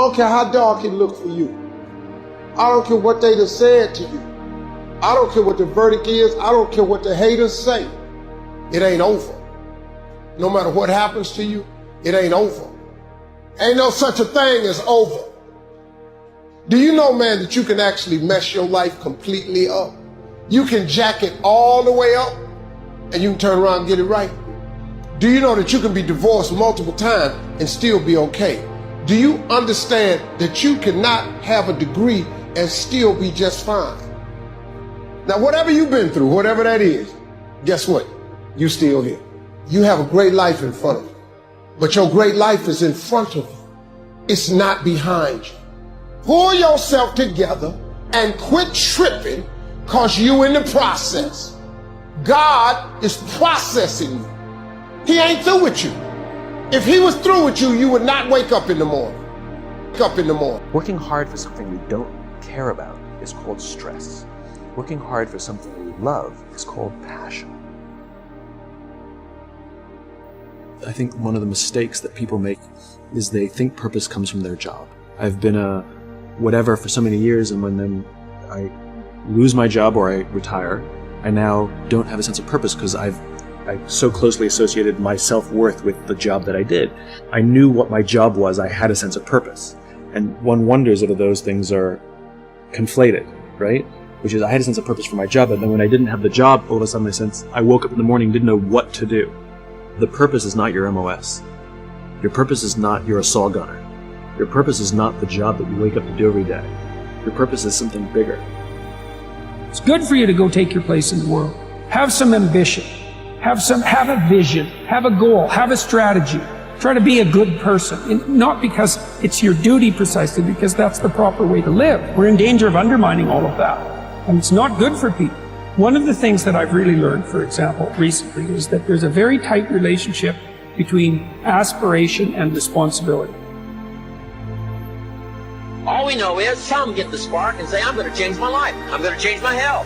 don't care how dark it looked for you. I don't care what they done said to you. I don't care what the verdict is. I don't care what the haters say. It ain't over. No matter what happens to you, it ain't over. Ain't no such a thing as over. Do you know, man, that you can actually mess your life completely up? You can jack it all the way up and you can turn around and get it right. Do you know that you can be divorced multiple times and still be okay? Do you understand that you cannot have a degree and still be just fine? Now, whatever you've been through, whatever that is, guess what? You still here. You have a great life in front of you, but your great life is in front of you. It's not behind you. Pull yourself together and quit tripping because you in the process. God is processing you. He ain't through with you. If he was through with you, you would not wake up in the morning. Wake up in the morning. Working hard for something we don't care about is called stress. Working hard for something we love is called passion. I think one of the mistakes that people make is they think purpose comes from their job. I've been a whatever for so many years, and when then I lose my job or I retire, I now don't have a sense of purpose because I so closely associated my self-worth with the job that I did. I knew what my job was. I had a sense of purpose. And one wonders if those things are conflated, right? Which is, I had a sense of purpose for my job, and then when I didn't have the job, all of a sudden I woke up in the morning and didn't know what to do. The purpose is not your MOS. Your purpose is not you're a saw gunner. Your purpose is not the job that you wake up to do every day. Your purpose is something bigger. It's good for you to go take your place in the world. Have some ambition. Have a vision. Have a goal. Have a strategy. Try to be a good person. And not because it's your duty precisely, because that's the proper way to live. We're in danger of undermining all of that. And it's not good for people. One of the things that I've really learned, for example, recently, is that there's a very tight relationship between aspiration and responsibility. All we know is some get the spark and say, I'm going to change my life. I'm going to change my health.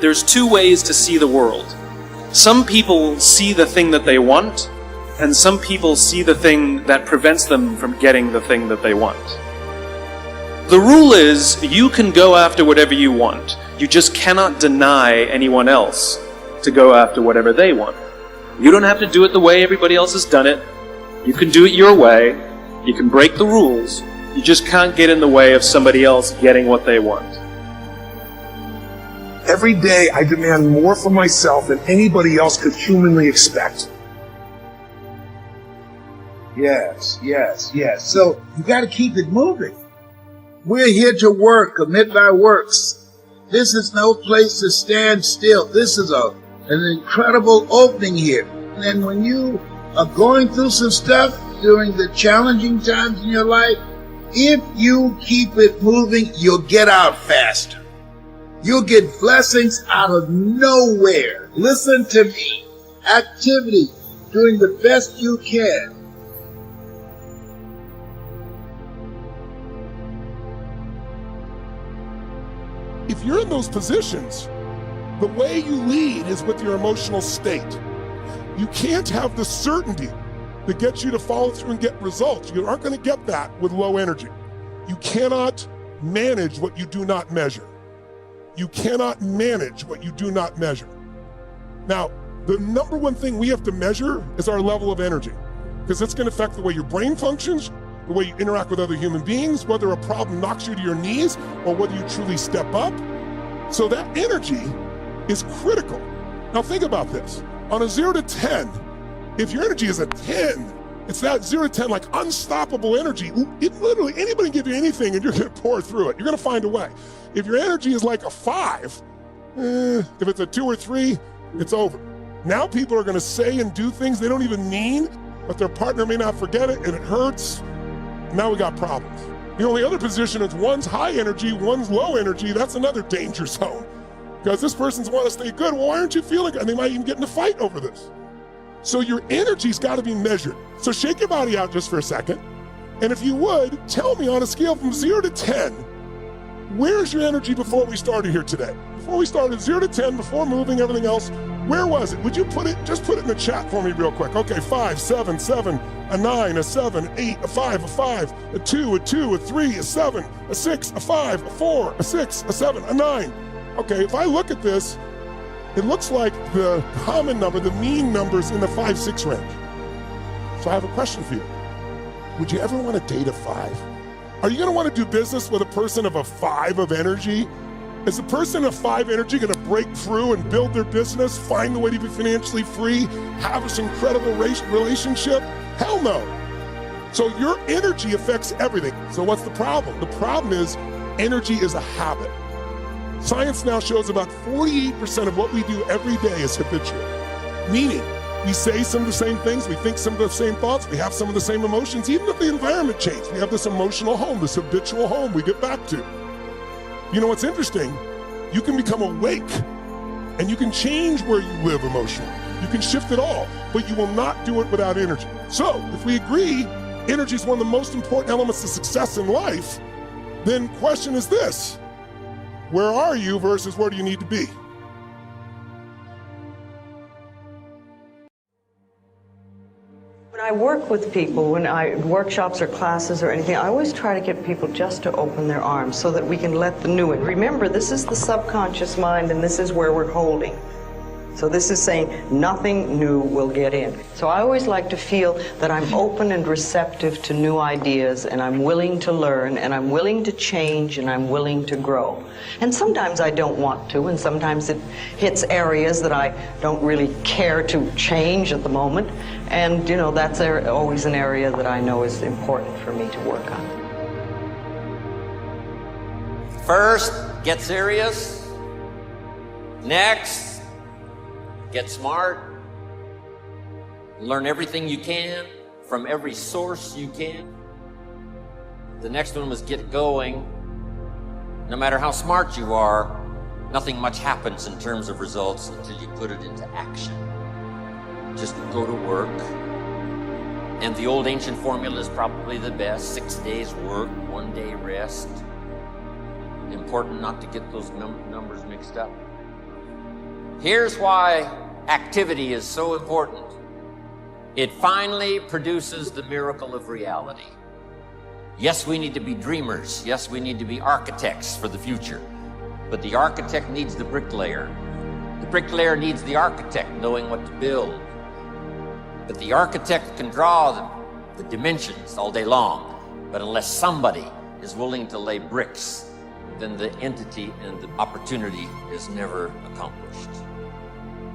There's two ways to see the world. Some people see the thing that they want, and some people see the thing that prevents them from getting the thing that they want. The rule is, you can go after whatever you want. You just cannot deny anyone else to go after whatever they want. You don't have to do it the way everybody else has done it. You can do it your way. You can break the rules. You just can't get in the way of somebody else getting what they want. Every day I demand more from myself than anybody else could humanly expect. Yes. So you got to keep it moving. We're here to work, commit thy works. This is no place to stand still. This is an incredible opening here. And when you are going through some stuff during the challenging times in your life, if you keep it moving, you'll get out faster. You'll get blessings out of nowhere. Listen to me. Activity, doing the best you can. If you're in those positions, the way you lead is with your emotional state. You can't have the certainty that gets you to follow through and get results. You aren't going to get that with low energy. You cannot manage what you do not measure. You cannot manage what you do not measure. Now, the number one thing we have to measure is our level of energy, because it's going to affect the way your brain functions, the way you interact with other human beings, whether a problem knocks you to your knees or whether you truly step up. So that energy is critical. Now think about this. On a 0 to 10, if your energy is a 10, it's that 0 to 10, like unstoppable energy. Literally, anybody can give you anything and you're going to pour through it. You're going to find a way. If your energy is like a 5, if it's a 2 or 3, it's over. Now people are going to say and do things they don't even mean, but their partner may not forget it and it hurts. Now we got problems. The only other position is one's high energy, one's low energy. That's another danger zone. Because this person's want to stay good. Well, why aren't you feeling good? And they might even get in a fight over this. So your energy's got to be measured. So shake your body out just for a second. And if you would, tell me on a scale from 0 to 10, where's your energy before we started here today? Before we started, 0 to 10, before moving, everything else, Where was it? Would you put it, just put it in the chat for me real quick. Okay, 5, 7, 7, a 9, a 7, 8, a 5, a 5, a 2, a 2, a 3, a 7, a 6, a 5, a 4, a 6, a 7, a 9. Okay, if I look at this, it looks like the common number, the mean number's in the 5, 6 range. So I have a question for you. Would you ever want to date a 5? Are you going to want to do business with a person of a 5 of energy? Is the person of 5 energy going to break through and build their business, find the way to be financially free, have this incredible relationship? Hell no. So your energy affects everything. So what's the problem? The problem is energy is a habit. Science now shows about 48% of what we do every day is habitual, meaning we say some of the same things, we think some of the same thoughts, we have some of the same emotions, even if the environment changed. We have this emotional home, this habitual home we get back to. You know what's interesting? You can become awake and you can change where you live emotionally. You can shift it all, but you will not do it without energy. So if we agree energy is one of the most important elements to success in life, then question is this: where are you versus where do you need to be? When I work with people, when I workshops or classes or anything, I always try to get people just to open their arms so that we can let the new in. Remember, this is the subconscious mind and this is where we're holding. So this is saying nothing new will get in. So I always like to feel that I'm open and receptive to new ideas, and I'm willing to learn, and I'm willing to change, and I'm willing to grow. And sometimes I don't want to, and sometimes it hits areas that I don't really care to change at the moment. And, you know, that's always an area that I know is important for me to work on. First, get serious. Next, get smart. Learn everything you can from every source you can. The next one was get going. No matter how smart you are, nothing much happens in terms of results until you put it into action. Just go to work. And the old ancient formula is probably the best: 6 days work, 1 day rest. Important not to get those numbers mixed up. Here's why activity is so important. It finally produces the miracle of reality. Yes, we need to be dreamers. Yes, we need to be architects for the future. But the architect needs the bricklayer. The bricklayer needs the architect knowing what to build. But the architect can draw the dimensions all day long. But unless somebody is willing to lay bricks, then the entity and the opportunity is never accomplished.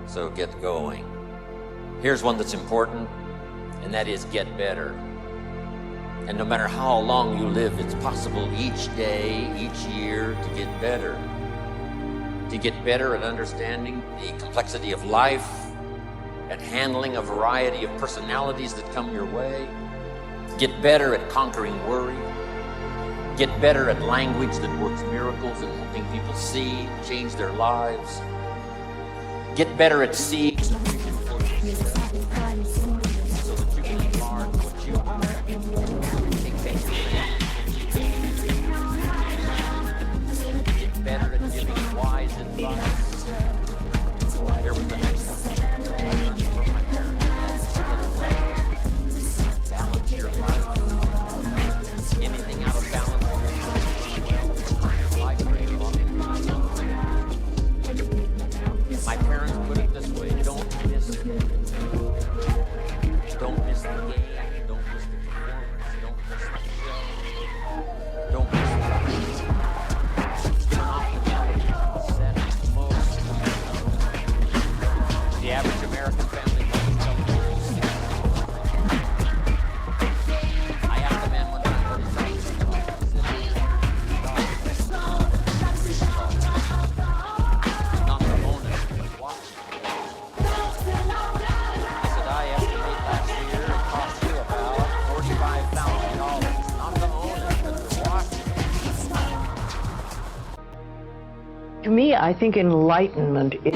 So get going. Here's one that's important, and that is get better. And no matter how long you live, it's possible each day, each year to get better. To get better at understanding the complexity of life, at handling a variety of personalities that come your way. Get better at conquering worry. Get better at language that works miracles and helping people see, change their lives. Get better at seeing so that you can enlarge what you are. Get better at giving wise advice. Here was the next one. From my parents. Balance your life. Anything out of balance. My parents put it this way: don't miss it. Don't miss the game. Don't miss the performance. Don't miss the show. Don't miss the set most. The average American family makes I asked a man one time what his salary not the bonus, but watching. I said, I estimate last year it cost you about $45,000. Not the bonus, but the watching. To me, I think enlightenment is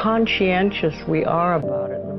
conscientious we are about it,